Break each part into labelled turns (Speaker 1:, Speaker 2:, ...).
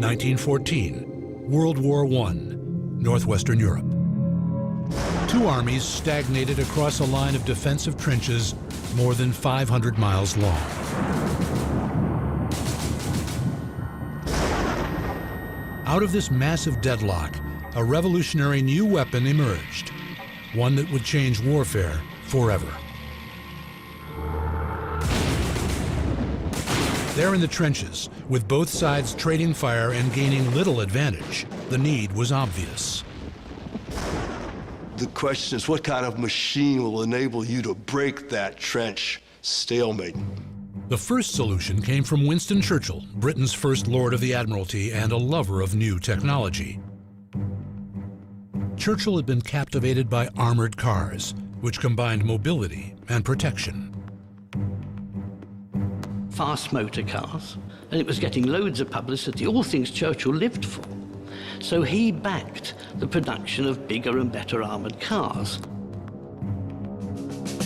Speaker 1: 1914, World War I, Northwestern Europe. Two armies stagnated across a line of defensive trenches more than 500 miles long. Out of this massive deadlock, a revolutionary new weapon emerged, one that would change warfare forever. There in the trenches, with both sides trading fire and gaining little advantage, the need was obvious.
Speaker 2: The question is, what kind of machine will enable you to break that trench stalemate?
Speaker 1: The first solution came from Winston Churchill, Britain's first Lord of the Admiralty and a lover of new technology. Churchill had been captivated by armored cars, which combined mobility and protection.
Speaker 3: Fast motor cars, and it was getting loads of publicity, all things Churchill lived for. So he backed the production of bigger and better armored cars.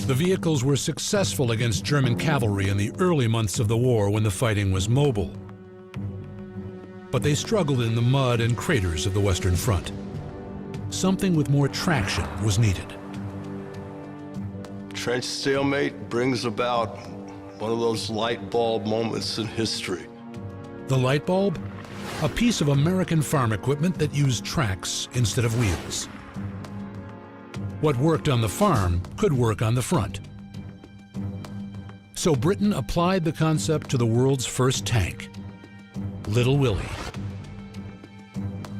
Speaker 1: The vehicles were successful against German cavalry in the early months of the war when the fighting was mobile. But they struggled in the mud and craters of the Western Front. Something with more traction was needed.
Speaker 2: Trench stalemate brings about one of those light bulb moments in history.
Speaker 1: The light bulb? A piece of American farm equipment that used tracks instead of wheels. What worked on the farm could work on the front. So Britain applied the concept to the world's first tank, Little Willie.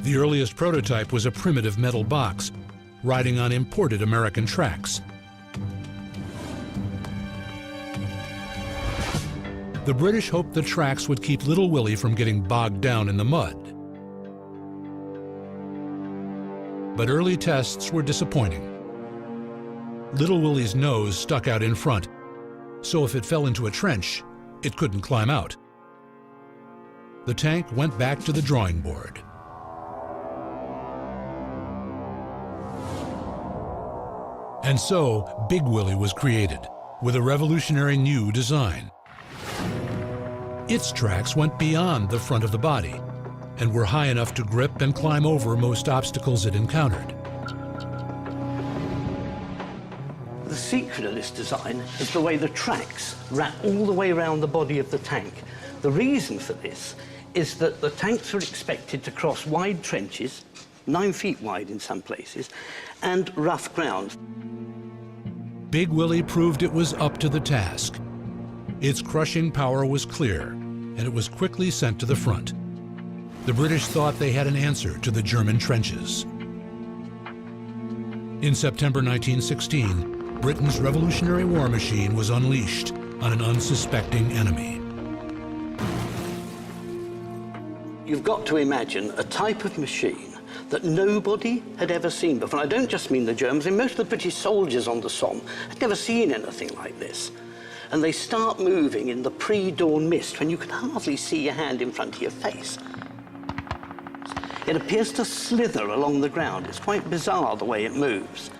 Speaker 1: The earliest prototype was a primitive metal box, riding on imported American tracks. The British hoped the tracks would keep Little Willie from getting bogged down in the mud. But early tests were disappointing. Little Willie's nose stuck out in front, so if it fell into a trench, it couldn't climb out. The tank went back to the drawing board. And so, Big Willie was created, with a revolutionary new design. Its tracks went beyond the front of the body and were high enough to grip and climb over most obstacles it encountered.
Speaker 3: The secret of this design is the way the tracks wrap all the way around the body of the tank. The reason for this is that the tanks are expected to cross wide trenches, 9 feet wide in some places, and rough ground.
Speaker 1: Big Willie proved it was up to the task. Its crushing power was clear, and it was quickly sent to the front. The British thought they had an answer to the German trenches. In September 1916, Britain's Revolutionary War machine was unleashed on an unsuspecting enemy.
Speaker 3: You've got to imagine a type of machine that nobody had ever seen before. And I don't just mean the Germans, and most of the British soldiers on the Somme had never seen anything like this. And they start moving in the pre-dawn mist when you can hardly see your hand in front of your face. It appears to slither along the ground. It's quite bizarre the way it moves.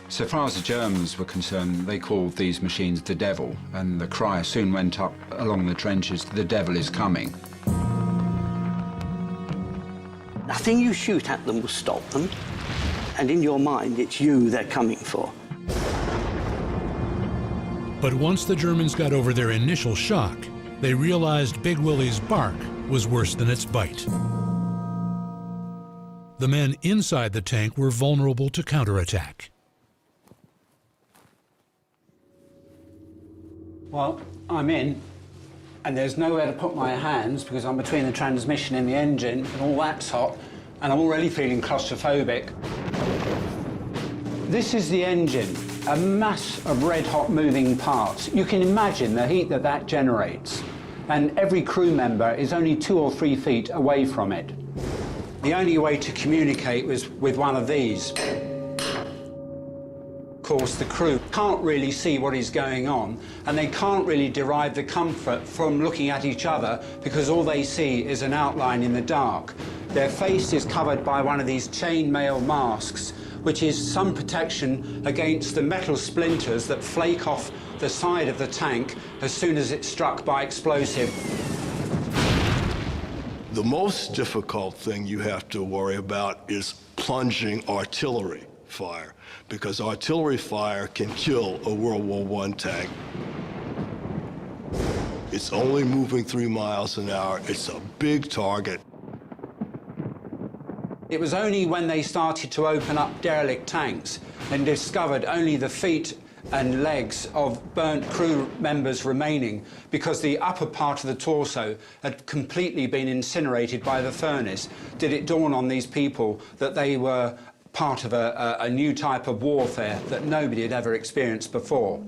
Speaker 4: So far as the Germans were concerned, they called these machines the devil, and the cry soon went up along the trenches, "The devil is coming."
Speaker 3: Nothing you shoot at them will stop them, and in your mind, it's you they're coming for.
Speaker 1: But once the Germans got over their initial shock, they realized Big Willie's bark was worse than its bite. The men inside the tank were vulnerable to counterattack.
Speaker 5: Well, I'm in, and there's nowhere to put my hands because I'm between the transmission and the engine, and all that's hot, and I'm already feeling claustrophobic. This is the engine, a mass of red-hot moving parts. You can imagine the heat that that generates, and every crew member is only 2 or 3 feet away from it. The only way to communicate was with one of these. Of course, the crew can't really see what is going on, and they can't really derive the comfort from looking at each other because all they see is an outline in the dark. Their face is covered by one of these chainmail masks, which is some protection against the metal splinters that flake off the side of the tank as soon as it's struck by explosive.
Speaker 2: The most difficult thing you have to worry about is plunging artillery fire, because artillery fire can kill a World War I tank. It's only moving 3 miles an hour. It's a big target.
Speaker 5: It was only when they started to open up derelict tanks and discovered only the feet and legs of burnt crew members remaining, because the upper part of the torso had completely been incinerated by the furnace, did it dawn on these people that they were part of a new type of warfare that nobody had ever experienced before.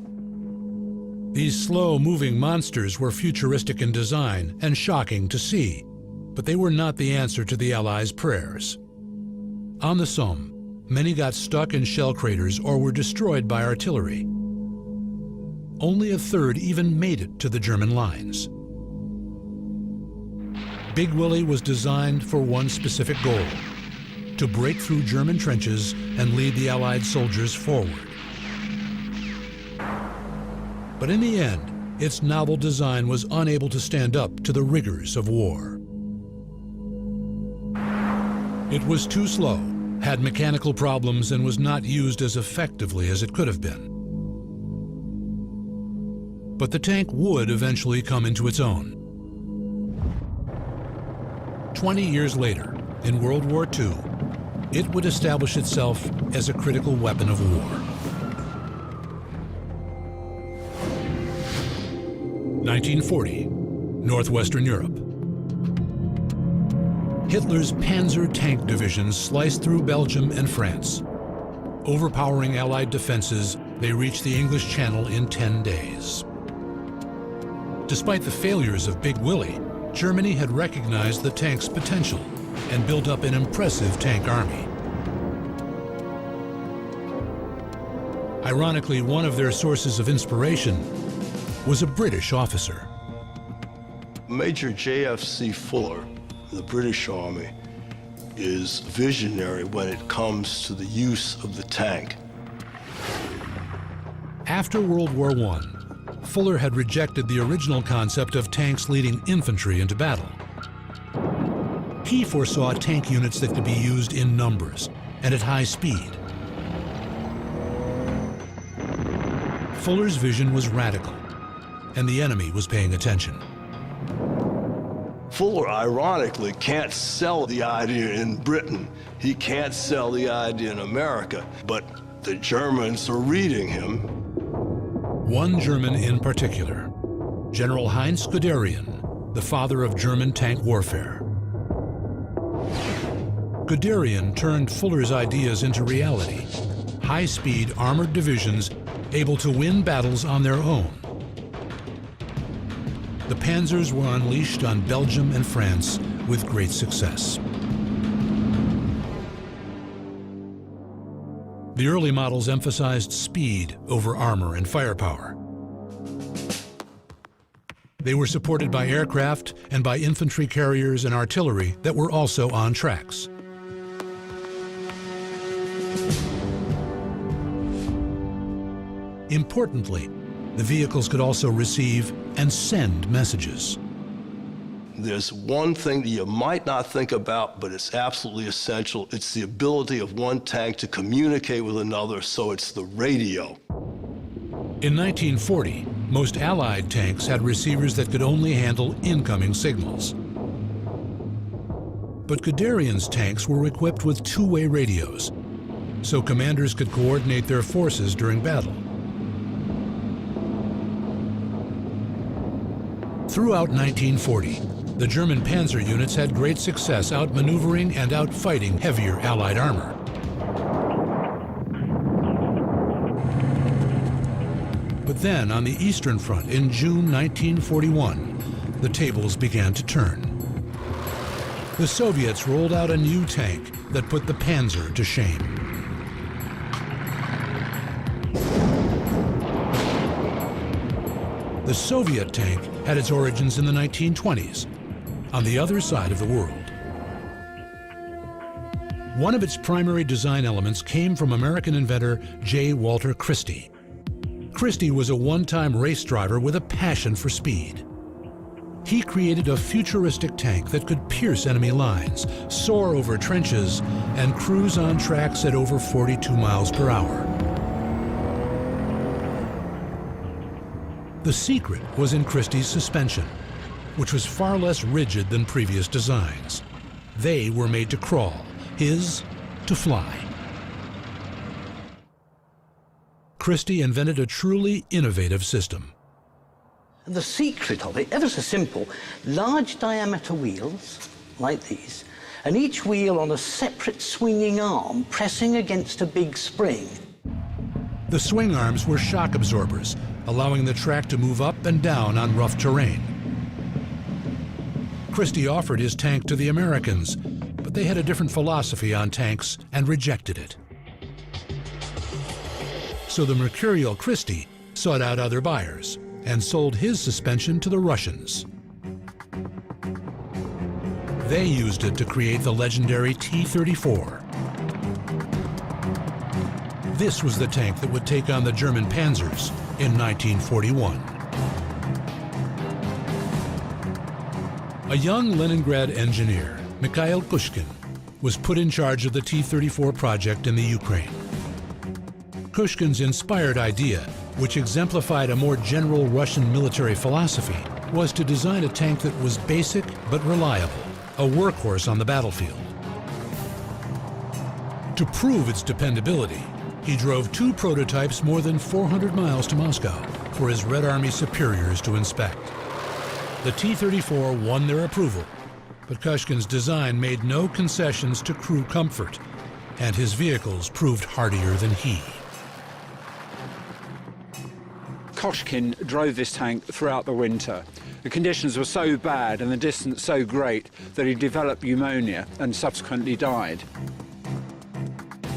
Speaker 1: These slow-moving monsters were futuristic in design and shocking to see, but they were not the answer to the Allies' prayers. On the Somme, many got stuck in shell craters or were destroyed by artillery. Only a third even made it to the German lines. Big Willie was designed for one specific goal: to break through German trenches and lead the Allied soldiers forward. But in the end, its novel design was unable to stand up to the rigors of war. It was too slow, had mechanical problems, and was not used as effectively as it could have been. But the tank would eventually come into its own. 20 years later, in World War II, it would establish itself as a critical weapon of war. 1940, Northwestern Europe. Hitler's Panzer tank divisions sliced through Belgium and France. Overpowering Allied defenses, they reached the English Channel in 10 days. Despite the failures of Big Willie, Germany had recognized the tank's potential and built up an impressive tank army. Ironically, one of their sources of inspiration was a British officer.
Speaker 2: Major J.F.C. Fuller, the British Army, is visionary when it comes to the use of the tank.
Speaker 1: After World War I, Fuller had rejected the original concept of tanks leading infantry into battle. He foresaw tank units that could be used in numbers and at high speed. Fuller's vision was radical, and the enemy was paying attention.
Speaker 2: Fuller, ironically, can't sell the idea in Britain. He can't sell the idea in America, but the Germans are reading him.
Speaker 1: One German in particular, General Heinz Guderian, the father of German tank warfare. Guderian turned Fuller's ideas into reality: high-speed armored divisions able to win battles on their own. The Panzers were unleashed on Belgium and France with great success. The early models emphasized speed over armor and firepower. They were supported by aircraft and by infantry carriers and artillery that were also on tracks. Importantly, the vehicles could also receive and send messages.
Speaker 2: There's one thing that you might not think about, but it's absolutely essential. It's the ability of one tank to communicate with another, so it's the radio.
Speaker 1: In 1940, most Allied tanks had receivers that could only handle incoming signals. But Guderian's tanks were equipped with two-way radios, so commanders could coordinate their forces during battle. Throughout 1940, the German panzer units had great success outmaneuvering and outfighting heavier Allied armor. But then, on the Eastern Front in June 1941, the tables began to turn. The Soviets rolled out a new tank that put the Panzer to shame. The Soviet tank had its origins in the 1920s, on the other side of the world. One of its primary design elements came from American inventor J. Walter Christie. Christie was a one-time race driver with a passion for speed. he created a futuristic tank that could pierce enemy lines, soar over trenches, and cruise on tracks at over 42 miles per hour. The secret was in Christie's suspension, which was far less rigid than previous designs. They were made to crawl, his to fly. Christie invented a truly innovative system.
Speaker 3: The secret of it, ever so simple, large diameter wheels, like these, and each wheel on a separate swinging arm pressing against a big spring.
Speaker 1: The swing arms were shock absorbers, allowing the track to move up and down on rough terrain. Christie offered his tank to the Americans, but they had a different philosophy on tanks and rejected it. So the mercurial Christie sought out other buyers and sold his suspension to the Russians. They used it to create the legendary T-34. This was the tank that would take on the German panzers in 1941. A young Leningrad engineer, Mikhail Kushkin, was put in charge of the T-34 project in the Ukraine. Kushkin's inspired idea, which exemplified a more general Russian military philosophy, was to design a tank that was basic but reliable, a workhorse on the battlefield. To prove its dependability, he drove 2 prototypes more than 400 miles to Moscow for his Red Army superiors to inspect. The T-34 won their approval, but Kushkin's design made no concessions to crew comfort, and his vehicles proved hardier than he.
Speaker 5: Koshkin drove this tank throughout the winter. The conditions were so bad and the distance so great that he developed pneumonia and subsequently died.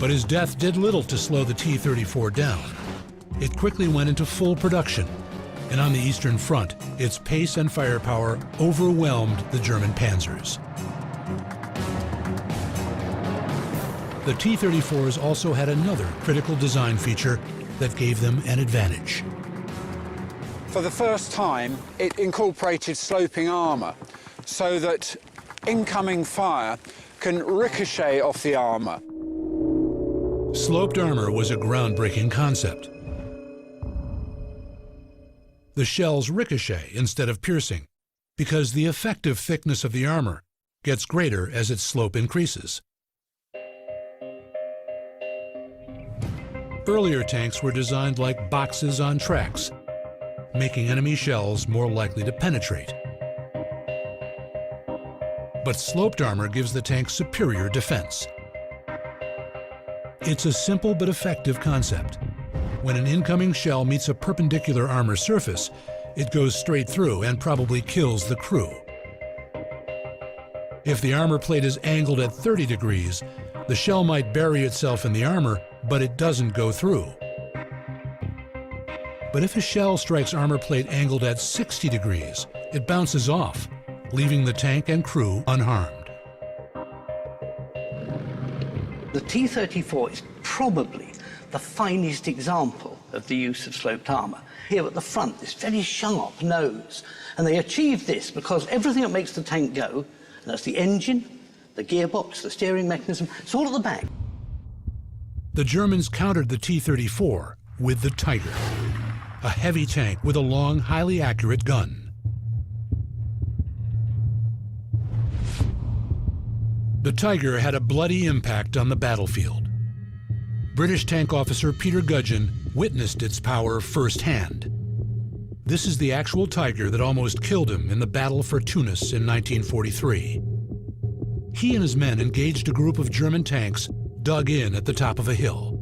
Speaker 1: But his death did little to slow the T-34 down. It quickly went into full production, and on the Eastern Front, its pace and firepower overwhelmed the German panzers. The T-34s also had another critical design feature that gave them an advantage.
Speaker 5: For the first time, it incorporated sloping armour so that incoming fire can ricochet off the armour.
Speaker 1: Sloped armor was a groundbreaking concept. The shells ricochet instead of piercing, because the effective thickness of the armor gets greater as its slope increases. Earlier tanks were designed like boxes on tracks, making enemy shells more likely to penetrate. But sloped armor gives the tank superior defense. It's a simple but effective concept. When an incoming shell meets a perpendicular armor surface, it goes straight through and probably kills the crew. If the armor plate is angled at 30 degrees, the shell might bury itself in the armor, but it doesn't go through. But if a shell strikes armor plate angled at 60 degrees, it bounces off, leaving the tank and crew unharmed.
Speaker 3: The T-34 is probably the finest example of the use of sloped armour. Here at the front, this very sharp nose. And they achieved this because everything that makes the tank go, and that's the engine, the gearbox, the steering mechanism, it's all at the back.
Speaker 1: The Germans countered the T-34 with the Tiger, a heavy tank with a long, highly accurate gun. The Tiger had a bloody impact on the battlefield. British tank officer Peter Gudgeon witnessed its power firsthand. This is the actual Tiger that almost killed him in the Battle for Tunis in 1943. He and his men engaged a group of German tanks dug in at the top of a hill.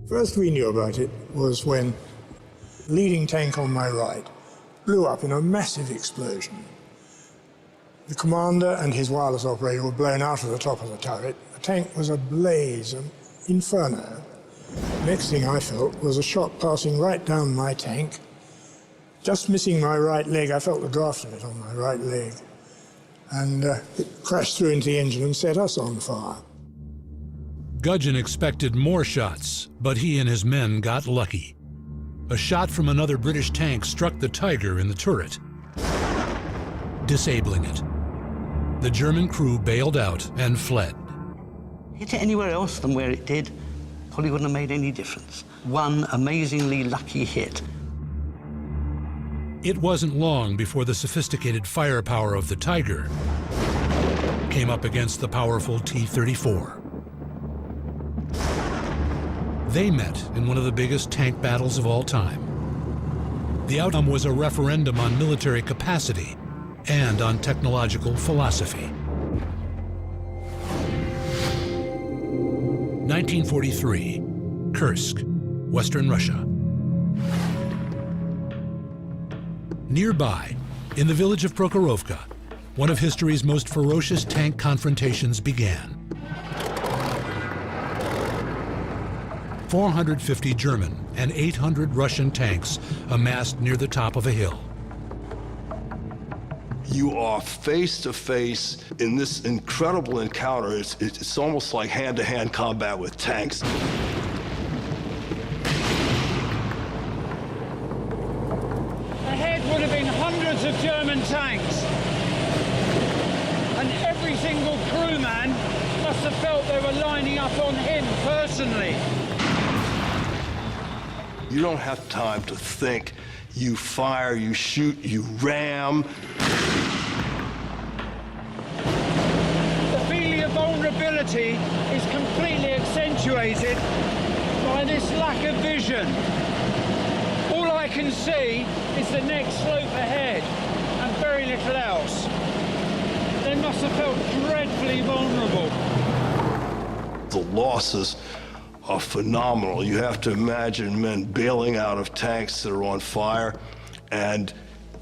Speaker 6: First we knew about it was when the leading tank on my right blew up in a massive explosion. The commander and his wireless operator were blown out of the top of the turret. The tank was ablaze, an inferno. The next thing I felt was a shot passing right down my tank, just missing my right leg. I felt the draft of it on my right leg. And it crashed through into the engine and set us on fire.
Speaker 1: Gudgeon expected more shots, but he and his men got lucky. A shot from another British tank struck the Tiger in the turret. disabling it. The German crew bailed out and fled.
Speaker 3: Hit it anywhere else than where it did, probably wouldn't have made any difference. One amazingly lucky hit.
Speaker 1: It wasn't long before the sophisticated firepower of the Tiger came up against the powerful T-34. They met in one of the biggest tank battles of all time. The outcome was a referendum on military capacity and on technological philosophy. 1943, Kursk, Western Russia. Nearby, in the village of Prokhorovka, one of history's most ferocious tank confrontations began. 450 German and 800 Russian tanks amassed near the top of a hill.
Speaker 2: You are face to face in this incredible encounter. It's almost like hand-to-hand combat with tanks.
Speaker 7: Ahead would have been hundreds of German tanks. And every single crewman must have felt they were lining up on him personally.
Speaker 2: You don't have time to think. You fire, you shoot, you ram.
Speaker 7: The feeling of vulnerability is completely accentuated by this lack of vision. All I can see is the next slope ahead and very little else. They must have felt dreadfully vulnerable.
Speaker 2: The losses are phenomenal. You have to imagine men bailing out of tanks that are on fire, and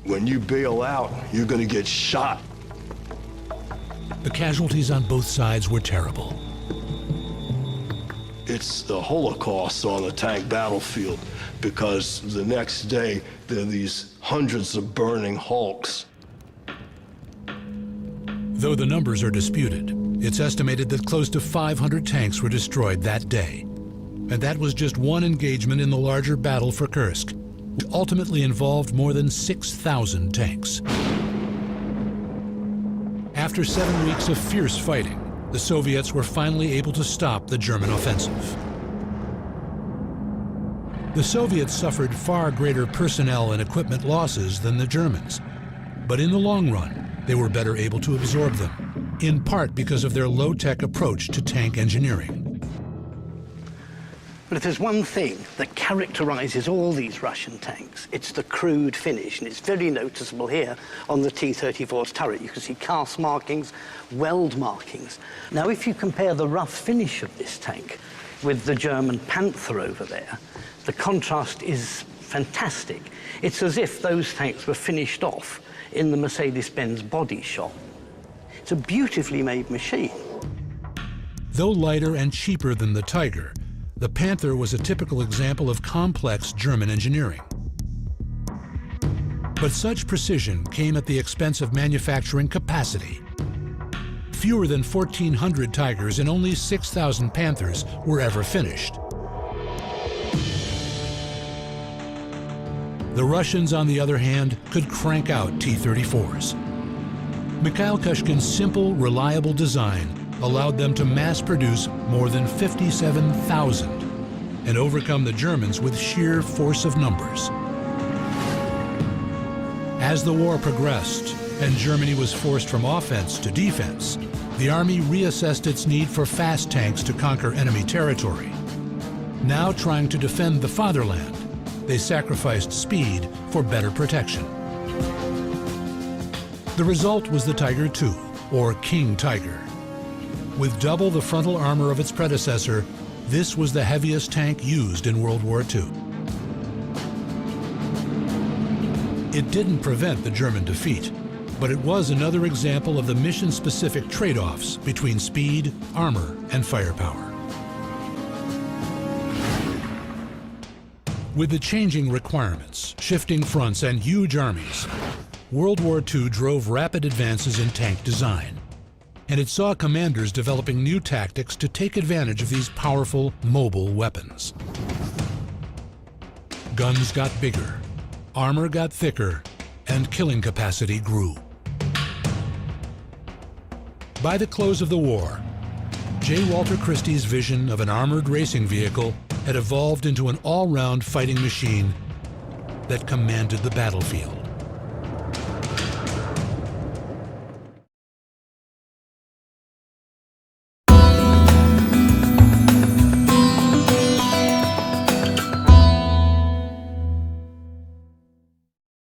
Speaker 2: when you bail out, you're going to get shot.
Speaker 1: The casualties on both sides were terrible.
Speaker 2: It's the Holocaust on the tank battlefield, because the next day there are these hundreds of burning hulks.
Speaker 1: Though the numbers are disputed, it's estimated that close to 500 tanks were destroyed that day. And that was just one engagement in the larger battle for Kursk, which ultimately involved more than 6,000 tanks. After 7 weeks of fierce fighting, the Soviets were finally able to stop the German offensive. The Soviets suffered far greater personnel and equipment losses than the Germans, but in the long run, they were better able to absorb them, in part because of their low-tech approach to tank engineering.
Speaker 3: But if there's one thing that characterizes all these Russian tanks, it's the crude finish, and it's very noticeable here on the T-34's turret. You can see cast markings, weld markings. Now, if you compare the rough finish of this tank with the German Panther over there, the contrast is fantastic. It's as if those tanks were finished off in the Mercedes-Benz body shop. It's a beautifully made machine.
Speaker 1: Though lighter and cheaper than the Tiger, the Panther was a typical example of complex German engineering. But such precision came at the expense of manufacturing capacity. Fewer than 1,400 Tigers and only 6,000 Panthers were ever finished. The Russians, on the other hand, could crank out T-34s. Mikhail Kushkin's simple, reliable design allowed them to mass-produce more than 57,000 and overcome the Germans with sheer force of numbers. As the war progressed and Germany was forced from offense to defense, the Army reassessed its need for fast tanks to conquer enemy territory. Now trying to defend the fatherland, they sacrificed speed for better protection. The result was the Tiger II, or King Tiger. With double the frontal armor of its predecessor, this was the heaviest tank used in World War II. It didn't prevent the German defeat, but it was another example of the mission-specific trade-offs between speed, armor, and firepower. With the changing requirements, shifting fronts, and huge armies, World War II drove rapid advances in tank design. And it saw commanders developing new tactics to take advantage of these powerful, mobile weapons. Guns got bigger, armor got thicker, and killing capacity grew. By the close of the war, J. Walter Christie's vision of an armored racing vehicle had evolved into an all-round fighting machine that commanded the battlefield.